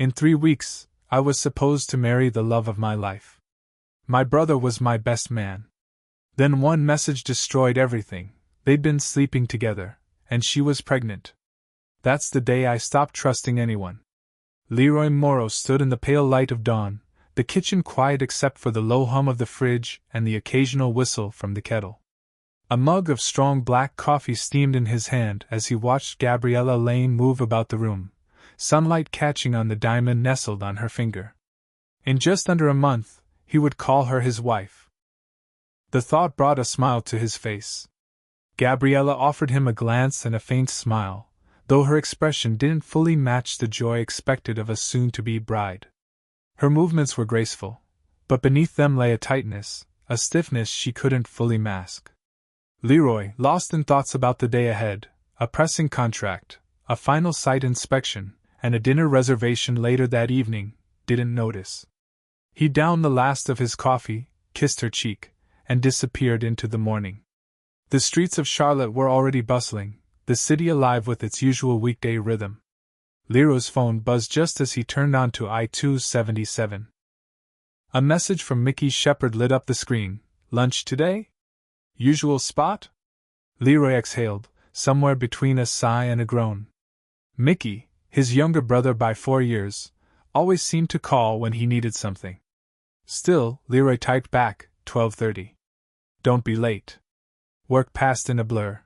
In 3 weeks, I was supposed to marry the love of my life. My brother was my best man. Then one message destroyed everything. They'd been sleeping together, and she was pregnant. That's the day I stopped trusting anyone. Leroy Morrow stood in the pale light of dawn, the kitchen quiet except for the low hum of the fridge and the occasional whistle from the kettle. A mug of strong black coffee steamed in his hand as he watched Gabriella Lane move about the room, sunlight catching on the diamond nestled on her finger. In just under a month, he would call her his wife. The thought brought a smile to his face. Gabriella offered him a glance and a faint smile, though her expression didn't fully match the joy expected of a soon-to-be bride. Her movements were graceful, but beneath them lay a tightness, a stiffness she couldn't fully mask. Leroy, lost in thoughts about the day ahead, a pressing contract, a final site inspection, and a dinner reservation later that evening, didn't notice. He downed the last of his coffee, kissed her cheek, and disappeared into the morning. The streets of Charlotte were already bustling, the city alive with its usual weekday rhythm. Leroy's phone buzzed just as he turned onto I-277. A message from Mickey Shepard lit up the screen. Lunch today? Usual spot? Leroy exhaled, somewhere between a sigh and a groan. Mickey, his younger brother by 4 years, always seemed to call when he needed something. Still, Leroy typed back, 12:30. Don't be late. Work passed in a blur.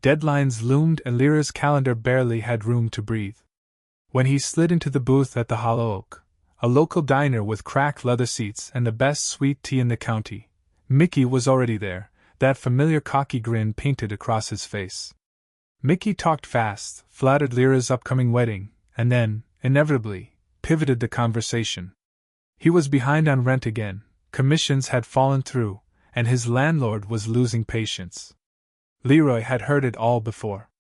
Deadlines loomed and Leroy's calendar barely had room to breathe. When he slid into the booth at the Hollow Oak, a local diner with cracked leather seats and the best sweet tea in the county, Mickey was already there, that familiar cocky grin painted across his face. Mickey talked fast, flattered Leroy's upcoming wedding, and then, inevitably, pivoted the conversation. He was behind on rent again, commissions had fallen through, and his landlord was losing patience. Leroy had heard it all before.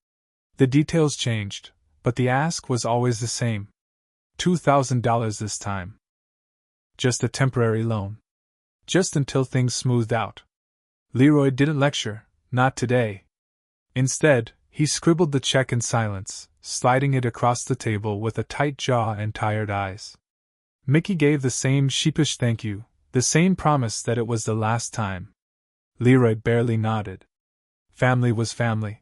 The details changed, but the ask was always the same. $2,000 this time. Just a temporary loan. Just until things smoothed out. Leroy didn't lecture, not today. Instead, he scribbled the check in silence, sliding it across the table with a tight jaw and tired eyes. Mickey gave the same sheepish thank you, the same promise that it was the last time. Leroy barely nodded. Family was family.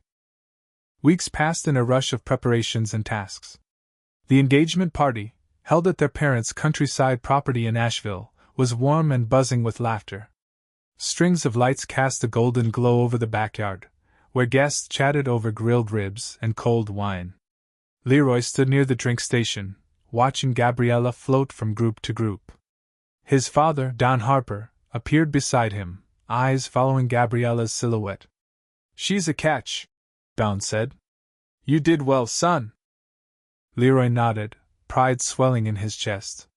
Weeks passed in a rush of preparations and tasks. The engagement party, held at their parents' countryside property in Asheville, was warm and buzzing with laughter. Strings of lights cast a golden glow over the backyard, where guests chatted over grilled ribs and cold wine. Leroy stood near the drink station, watching Gabriella float from group to group. His father, Don Harper, appeared beside him, eyes following Gabriella's silhouette. "She's a catch," Don said. "You did well, son." Leroy nodded, pride swelling in his chest.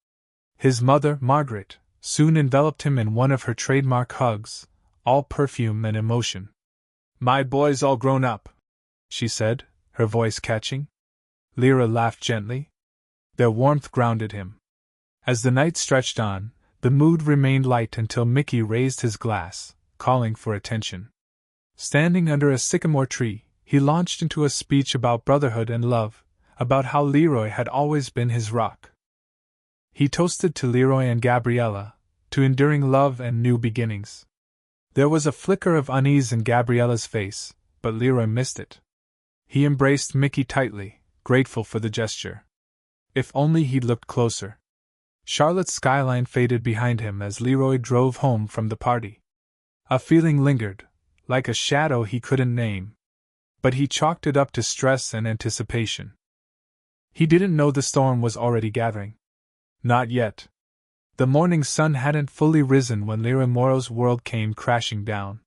His mother, Margaret, soon enveloped him in one of her trademark hugs, all perfume and emotion. "My boy's all grown up," she said, her voice catching. Leroy laughed gently. Their warmth grounded him. As the night stretched on, the mood remained light until Mickey raised his glass, calling for attention. Standing under a sycamore tree, he launched into a speech about brotherhood and love, about how Leroy had always been his rock. He toasted to Leroy and Gabriella, to enduring love and new beginnings. There was a flicker of unease in Gabriella's face, but Leroy missed it. He embraced Mickey tightly, grateful for the gesture. If only he'd looked closer. Charlotte's skyline faded behind him as Leroy drove home from the party. A feeling lingered, like a shadow he couldn't name. But he chalked it up to stress and anticipation. He didn't know the storm was already gathering. Not yet. The morning sun hadn't fully risen when Leroy Morrow's world came crashing down.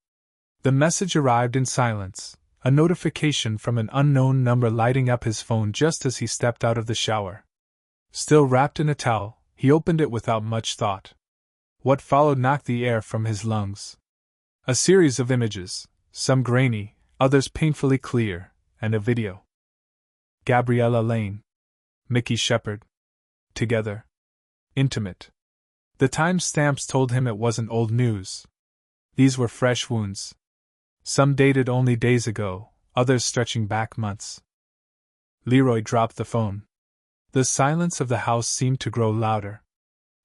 The message arrived in silence, a notification from an unknown number lighting up his phone just as he stepped out of the shower. Still wrapped in a towel, he opened it without much thought. What followed knocked the air from his lungs. A series of images, some grainy, others painfully clear, and a video. Gabriella Lane. Mickey Shepard. Together. Intimate. The time stamps told him it wasn't old news. These were fresh wounds. Some dated only days ago, others stretching back months. Leroy dropped the phone. The silence of the house seemed to grow louder.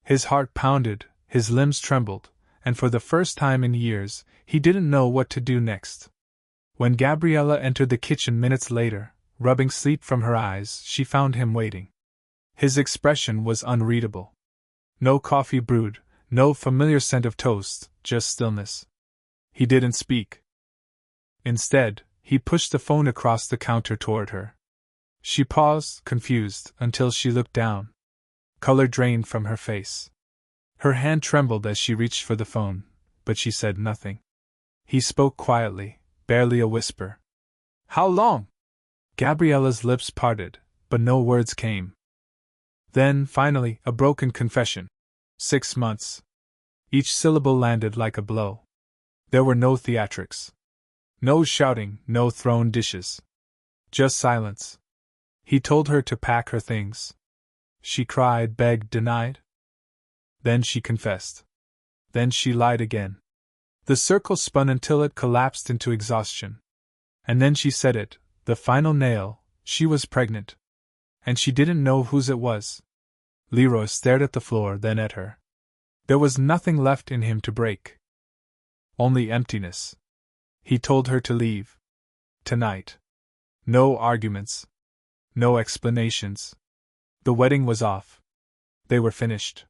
His heart pounded, his limbs trembled, and for the first time in years, he didn't know what to do next. When Gabriella entered the kitchen minutes later, rubbing sleep from her eyes, she found him waiting. His expression was unreadable. No coffee brewed, no familiar scent of toast, just stillness. He didn't speak. Instead, he pushed the phone across the counter toward her. She paused, confused, until she looked down. Color drained from her face. Her hand trembled as she reached for the phone, but she said nothing. He spoke quietly, barely a whisper. "How long?" Gabriella's lips parted, but no words came. Then, finally, a broken confession. 6 months. Each syllable landed like a blow. There were no theatrics. No shouting, no thrown dishes. Just silence. He told her to pack her things. She cried, begged, denied. Then she confessed. Then she lied again. The circle spun until it collapsed into exhaustion. And then she said it, the final nail: she was pregnant. And she didn't know whose it was. Leroy stared at the floor, then at her. There was nothing left in him to break. Only emptiness. He told her to leave. Tonight. No arguments. No explanations. The wedding was off. They were finished.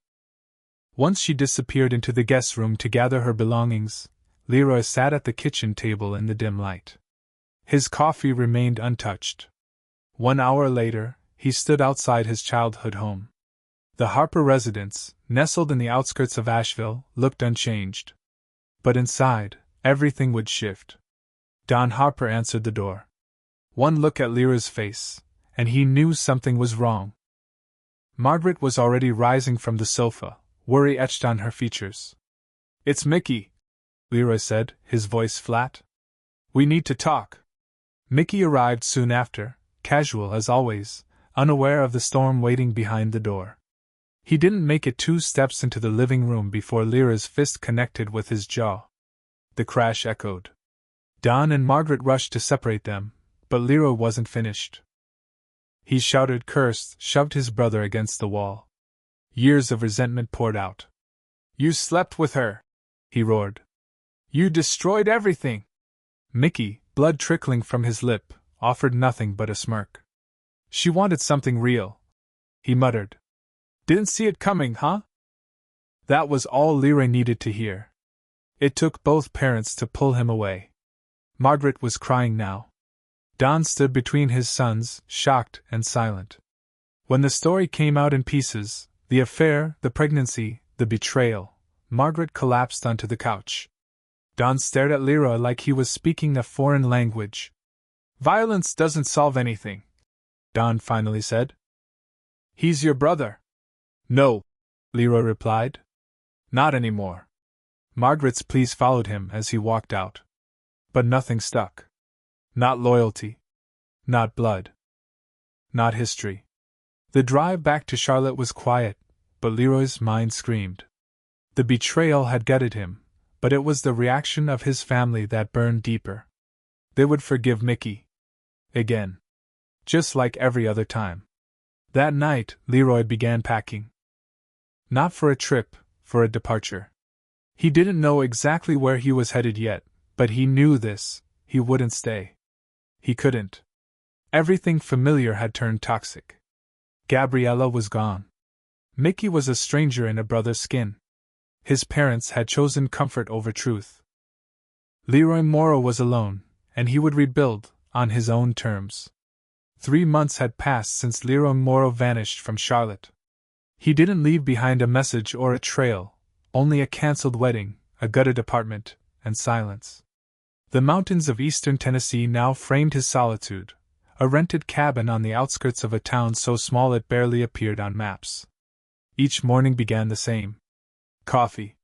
Once she disappeared into the guest room to gather her belongings, Leroy sat at the kitchen table in the dim light. His coffee remained untouched. 1 hour later, he stood outside his childhood home. The Harper residence, nestled in the outskirts of Asheville, looked unchanged. But inside, everything would shift. Don Harper answered the door. One look at Lyra's face, and he knew something was wrong. Margaret was already rising from the sofa, worry etched on her features. "It's Mickey," Leroy said, his voice flat. "We need to talk." Mickey arrived soon after, casual as always, unaware of the storm waiting behind the door. He didn't make it 2 steps into the living room before Lyra's fist connected with his jaw. The crash echoed. Don and Margaret rushed to separate them, but Leroy wasn't finished. He shouted, cursed, shoved his brother against the wall. Years of resentment poured out. "You slept with her!" he roared. "You destroyed everything!" Mickey, blood trickling from his lip, offered nothing but a smirk. "She wanted something real," he muttered. "Didn't see it coming, huh?" That was all Leroy needed to hear. It took both parents to pull him away. Margaret was crying now. Don stood between his sons, shocked and silent. When the story came out in pieces, the affair, the pregnancy, the betrayal, Margaret collapsed onto the couch. Don stared at Leroy like he was speaking a foreign language. "Violence doesn't solve anything," Don finally said. "He's your brother." "No," Leroy replied. "Not anymore." Margaret's pleas followed him as he walked out. But nothing stuck. Not loyalty. Not blood. Not history. The drive back to Charlotte was quiet, but Leroy's mind screamed. The betrayal had gutted him, but it was the reaction of his family that burned deeper. They would forgive Mickey. Again. Just like every other time. That night, Leroy began packing. Not for a trip, for a departure. He didn't know exactly where he was headed yet, but he knew this: he wouldn't stay. He couldn't. Everything familiar had turned toxic. Gabriella was gone. Mickey was a stranger in a brother's skin. His parents had chosen comfort over truth. Leroy Morrow was alone, and he would rebuild, on his own terms. 3 months had passed since Leroy Morrow vanished from Charlotte. He didn't leave behind a message or a trail, only a cancelled wedding, a gutted apartment, and silence. The mountains of eastern Tennessee now framed his solitude, a rented cabin on the outskirts of a town so small it barely appeared on maps. Each morning began the same. Coffee.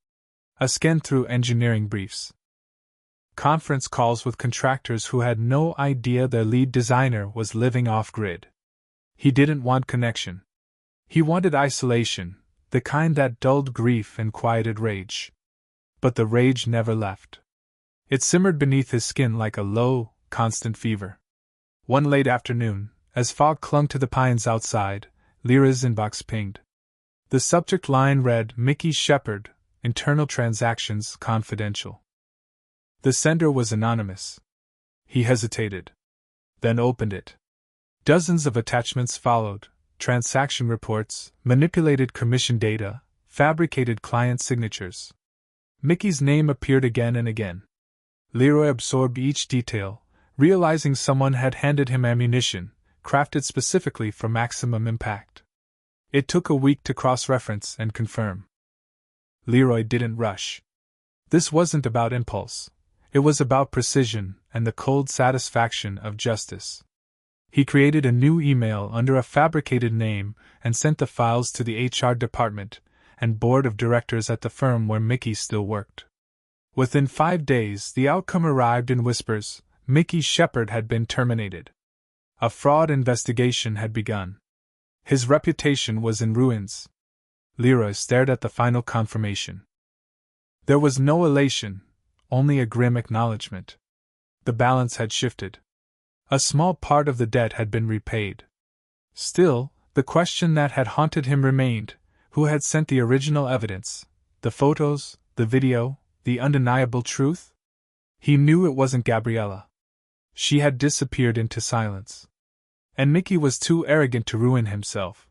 A scan through engineering briefs. Conference calls with contractors who had no idea their lead designer was living off-grid. He didn't want connection. He wanted isolation, the kind that dulled grief and quieted rage. But the rage never left. It simmered beneath his skin like a low, constant fever. One late afternoon, as fog clung to the pines outside, Lyra's inbox pinged. The subject line read, Mickey Shepard, Internal Transactions Confidential. The sender was anonymous. He hesitated. Then opened it. Dozens of attachments followed: transaction reports, manipulated commission data, fabricated client signatures. Mickey's name appeared again and again. Leroy absorbed each detail, realizing someone had handed him ammunition, crafted specifically for maximum impact. It took a week to cross-reference and confirm. Leroy didn't rush. This wasn't about impulse. It was about precision and the cold satisfaction of justice. He created a new email under a fabricated name and sent the files to the HR department and board of directors at the firm where Mickey still worked. Within 5 days, the outcome arrived in whispers: Mickey Shepard had been terminated. A fraud investigation had begun. His reputation was in ruins. Leroy stared at the final confirmation. There was no elation, only a grim acknowledgement. The balance had shifted. A small part of the debt had been repaid. Still, the question that had haunted him remained: who had sent the original evidence, the photos, the video, the undeniable truth? He knew it wasn't Gabriella. She had disappeared into silence. And Mickey was too arrogant to ruin himself.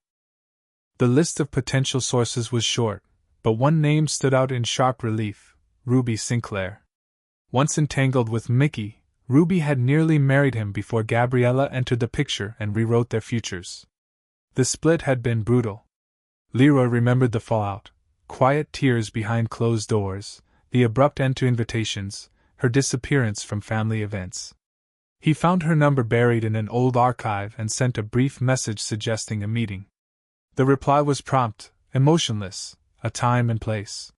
The list of potential sources was short, but one name stood out in sharp relief: Ruby Sinclair. Once entangled with Mickey, Ruby had nearly married him before Gabriella entered the picture and rewrote their futures. The split had been brutal. Leroy remembered the fallout: quiet tears behind closed doors, the abrupt end to invitations, her disappearance from family events. He found her number buried in an old archive and sent a brief message suggesting a meeting. The reply was prompt, emotionless: a time and place.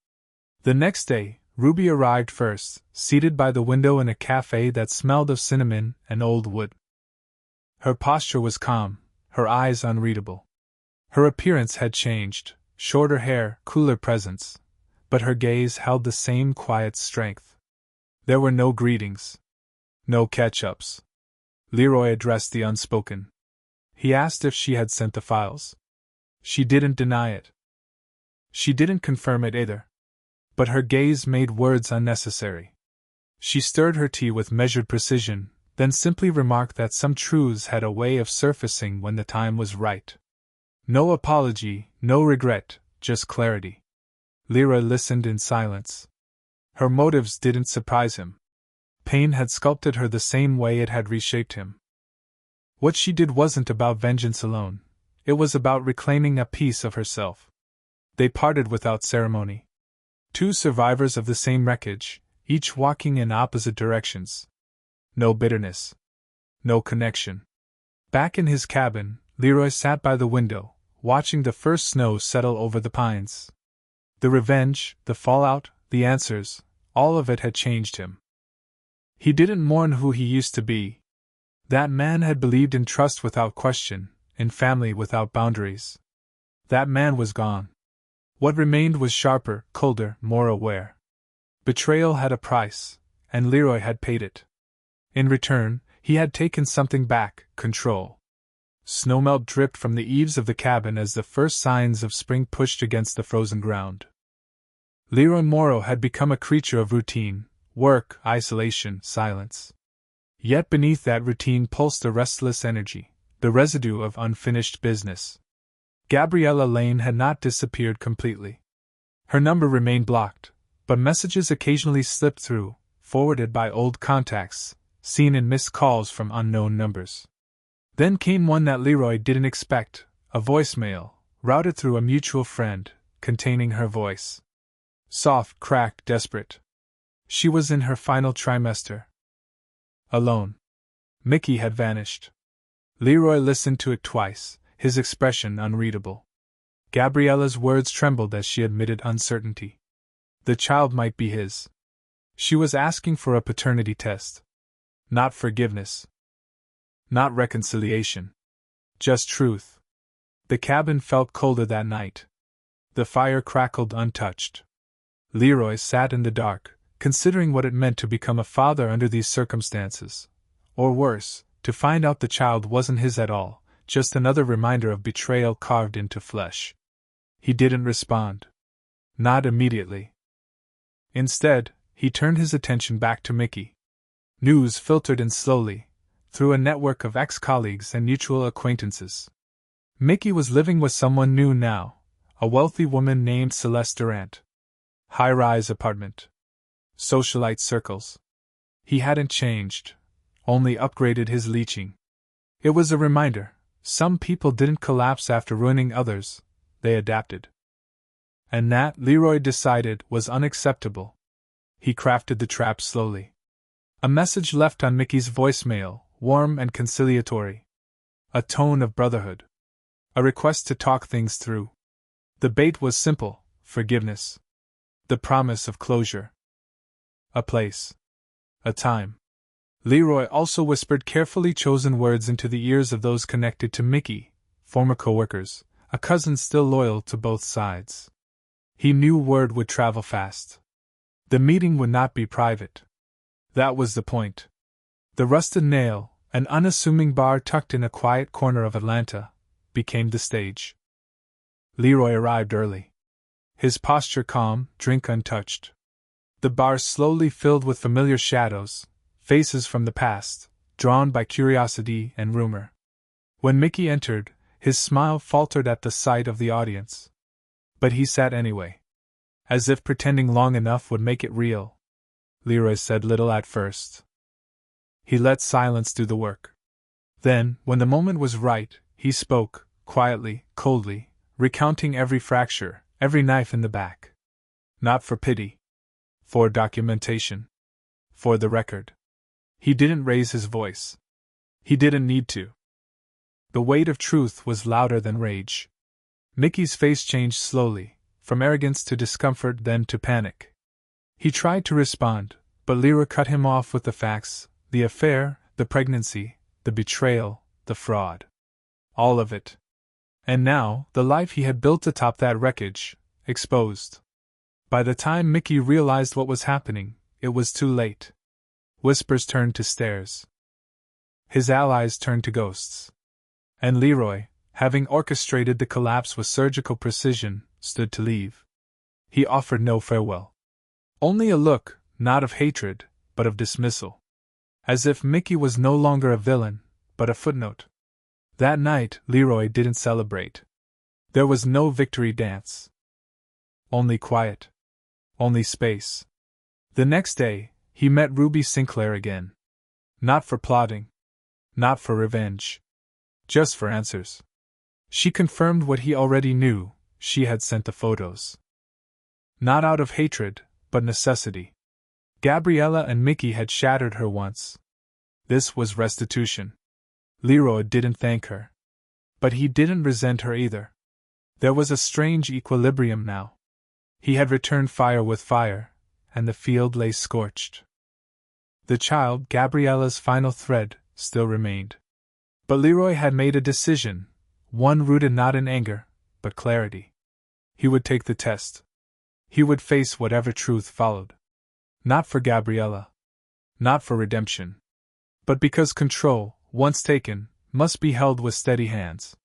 The next day, Ruby arrived first, seated by the window in a cafe that smelled of cinnamon and old wood. Her posture was calm, her eyes unreadable. Her appearance had changed: shorter hair, cooler presence, but her gaze held the same quiet strength. There were no greetings. No catch-ups. Leroy addressed the unspoken. He asked if she had sent the files. She didn't deny it. She didn't confirm it either. But her gaze made words unnecessary. She stirred her tea with measured precision, then simply remarked that some truths had a way of surfacing when the time was right. No apology, no regret, just clarity. Leroy listened in silence. Her motives didn't surprise him. Pain had sculpted her the same way it had reshaped him. What she did wasn't about vengeance alone. It was about reclaiming a piece of herself. They parted without ceremony. Two survivors of the same wreckage, each walking in opposite directions. No bitterness. No connection. Back in his cabin, Leroy sat by the window, watching the first snow settle over the pines. The revenge, the fallout, the answers, all of it had changed him. He didn't mourn who he used to be. That man had believed in trust without question, in family without boundaries. That man was gone. What remained was sharper, colder, more aware. Betrayal had a price, and Leroy had paid it. In return, he had taken something back: control. Snowmelt dripped from the eaves of the cabin as the first signs of spring pushed against the frozen ground. Leroy Morrow had become a creature of routine: work, isolation, silence. Yet beneath that routine pulsed a restless energy, the residue of unfinished business. Gabriella Lane had not disappeared completely. Her number remained blocked, but messages occasionally slipped through, forwarded by old contacts, seen in missed calls from unknown numbers. Then came one that Leroy didn't expect, a voicemail, routed through a mutual friend, containing her voice. Soft, cracked, desperate. She was in her final trimester. Alone. Mickey had vanished. Leroy listened to it twice, his expression unreadable. Gabriella's words trembled as she admitted uncertainty. The child might be his. She was asking for a paternity test. Not forgiveness. Not reconciliation. Just truth. The cabin felt colder that night. The fire crackled untouched. Leroy sat in the dark, considering what it meant to become a father under these circumstances. Or worse, to find out the child wasn't his at all, just another reminder of betrayal carved into flesh. He didn't respond. Not immediately. Instead, he turned his attention back to Mickey. News filtered in slowly, through a network of ex-colleagues and mutual acquaintances. Mickey was living with someone new now, a wealthy woman named Celeste Durant. High-rise apartment. Socialite circles. He hadn't changed, only upgraded his leeching. It was a reminder, some people didn't collapse after ruining others, they adapted. And that, Leroy decided, was unacceptable. He crafted the trap slowly. A message left on Mickey's voicemail, warm and conciliatory. A tone of brotherhood. A request to talk things through. The bait was simple: forgiveness. The promise of closure. A place. A time. Leroy also whispered carefully chosen words into the ears of those connected to Mickey, former co-workers, a cousin still loyal to both sides. He knew word would travel fast. The meeting would not be private. That was the point. The Rusted Nail, an unassuming bar tucked in a quiet corner of Atlanta, became the stage. Leroy arrived early. His posture calm, drink untouched. The bar slowly filled with familiar shadows, faces from the past, drawn by curiosity and rumor. When Mickey entered, his smile faltered at the sight of the audience. But he sat anyway. As if pretending long enough would make it real. Leroy said little at first. He let silence do the work. Then, when the moment was right, he spoke, quietly, coldly, recounting every fracture, every knife in the back. Not for pity. For documentation. For the record. He didn't raise his voice. He didn't need to. The weight of truth was louder than rage. Mickey's face changed slowly, from arrogance to discomfort, then to panic. He tried to respond, but Leroy cut him off with the facts: the affair, the pregnancy, the betrayal, the fraud. All of it. And now, the life he had built atop that wreckage, exposed. By the time Mickey realized what was happening, it was too late. Whispers turned to stares. His allies turned to ghosts. And Leroy, having orchestrated the collapse with surgical precision, stood to leave. He offered no farewell. Only a look, not of hatred, but of dismissal. As if Mickey was no longer a villain, but a footnote. That night, Leroy didn't celebrate. There was no victory dance. Only quiet. Only space. The next day, he met Ruby Sinclair again. Not for plotting. Not for revenge. Just for answers. She confirmed what he already knew: she had sent the photos. Not out of hatred, but necessity. Gabriella and Mickey had shattered her once. This was restitution. Leroy didn't thank her. But he didn't resent her either. There was a strange equilibrium now. He had returned fire with fire, and the field lay scorched. The child, Gabriella's final thread, still remained. But Leroy had made a decision, one rooted not in anger, but clarity. He would take the test. He would face whatever truth followed. Not for Gabriella. Not for redemption. But because control, once taken, must be held with steady hands.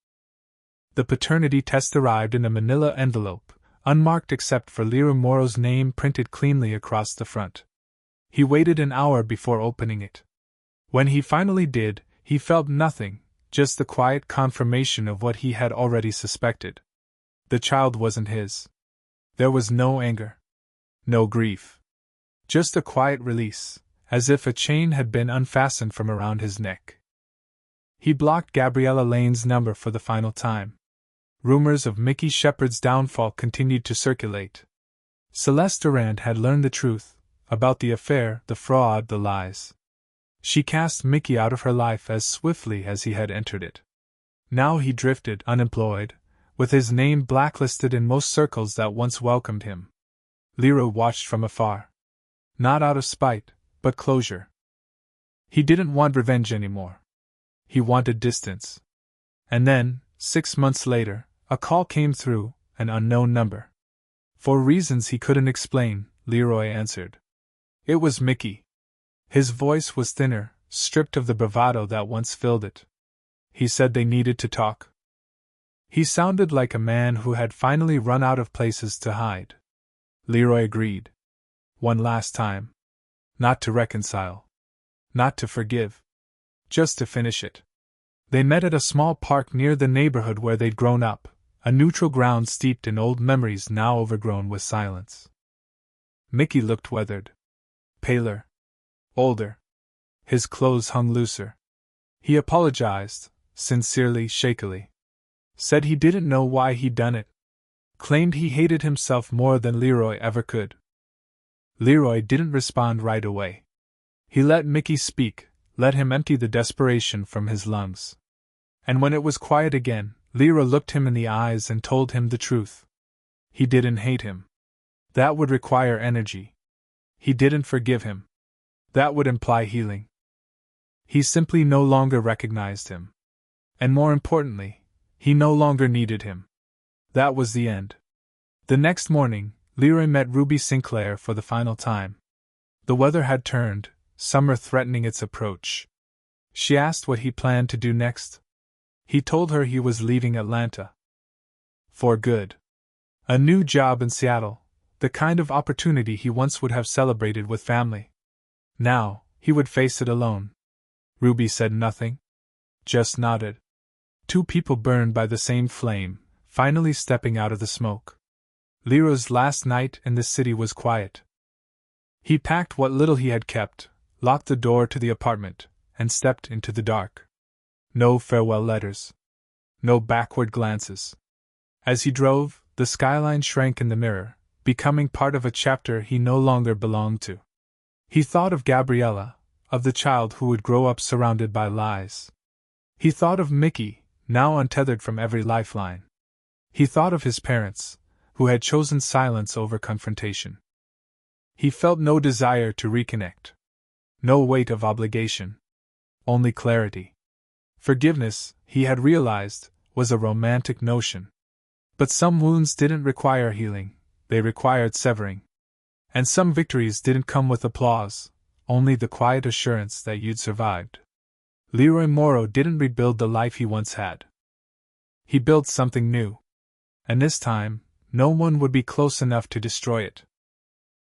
The paternity test arrived in a manila envelope, unmarked except for Leroy Morrow's name printed cleanly across the front. He waited an hour before opening it. When he finally did, he felt nothing, just the quiet confirmation of what he had already suspected. The child wasn't his. There was no anger. No grief. Just a quiet release, as if a chain had been unfastened from around his neck. He blocked Gabriella Lane's number for the final time. Rumors of Mickey Shepard's downfall continued to circulate. Celeste Durant had learned the truth, about the affair, the fraud, the lies. She cast Mickey out of her life as swiftly as he had entered it. Now he drifted, unemployed, with his name blacklisted in most circles that once welcomed him. Leroy watched from afar. Not out of spite, but closure. He didn't want revenge anymore. He wanted distance. And then, 6 months later, a call came through, an unknown number. For reasons he couldn't explain, Leroy answered. It was Mickey. His voice was thinner, stripped of the bravado that once filled it. He said they needed to talk. He sounded like a man who had finally run out of places to hide. Leroy agreed. One last time. Not to reconcile. Not to forgive. Just to finish it. They met at a small park near the neighborhood where they'd grown up, a neutral ground steeped in old memories now overgrown with silence. Mickey looked weathered. Paler. Older. His clothes hung looser. He apologized, sincerely, shakily. Said he didn't know why he'd done it. Claimed he hated himself more than Leroy ever could. Leroy didn't respond right away. He let Mickey speak, let him empty the desperation from his lungs. And when it was quiet again, Leroy looked him in the eyes and told him the truth. He didn't hate him. That would require energy. He didn't forgive him. That would imply healing. He simply no longer recognized him. And more importantly, he no longer needed him. That was the end. The next morning, Leroy met Ruby Sinclair for the final time. The weather had turned, summer threatening its approach. She asked what he planned to do next. He told her he was leaving Atlanta. For good. A new job in Seattle, the kind of opportunity he once would have celebrated with family. Now, he would face it alone. Ruby said nothing. Just nodded. Two people burned by the same flame, finally stepping out of the smoke. Leroy's last night in the city was quiet. He packed what little he had kept, locked the door to the apartment, and stepped into the dark. No farewell letters. No backward glances. As he drove, the skyline shrank in the mirror, becoming part of a chapter he no longer belonged to. He thought of Gabriella, of the child who would grow up surrounded by lies. He thought of Mickey, now untethered from every lifeline. He thought of his parents, who had chosen silence over confrontation. He felt no desire to reconnect. No weight of obligation. Only clarity. Forgiveness, he had realized, was a romantic notion. But some wounds didn't require healing, they required severing. And some victories didn't come with applause, only the quiet assurance that you'd survived. Leroy Morrow didn't rebuild the life he once had. He built something new. And this time, no one would be close enough to destroy it.